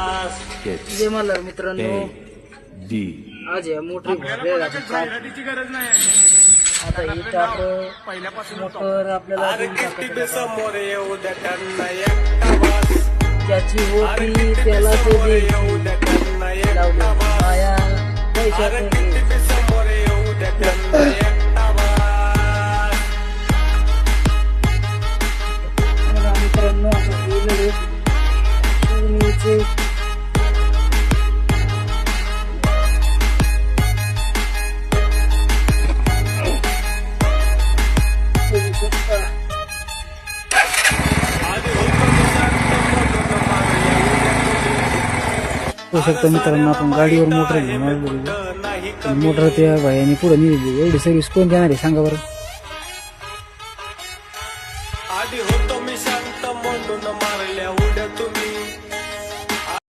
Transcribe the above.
जय मल्हार मित्रांनो, आज या मोठी जाहिरातीची गरज नाही. आता इथं आपलं मोटर आपल्याला समोर येऊ द्या त्यांना एकटा वास, ज्याची होती त्याला ते लावली माया पैशात समोर येऊ द्या त्यांना एकटा वास. मित्रांनो आपण गेलेलो पुणेचे होऊ शकतं. मित्रांनो आपण गाडीवर मोटर घेऊन आलेलो. मोटर त्या भायाने पुढे नेली. एवढी सर्व्हिस कोण देणार आहे सांगा बरं.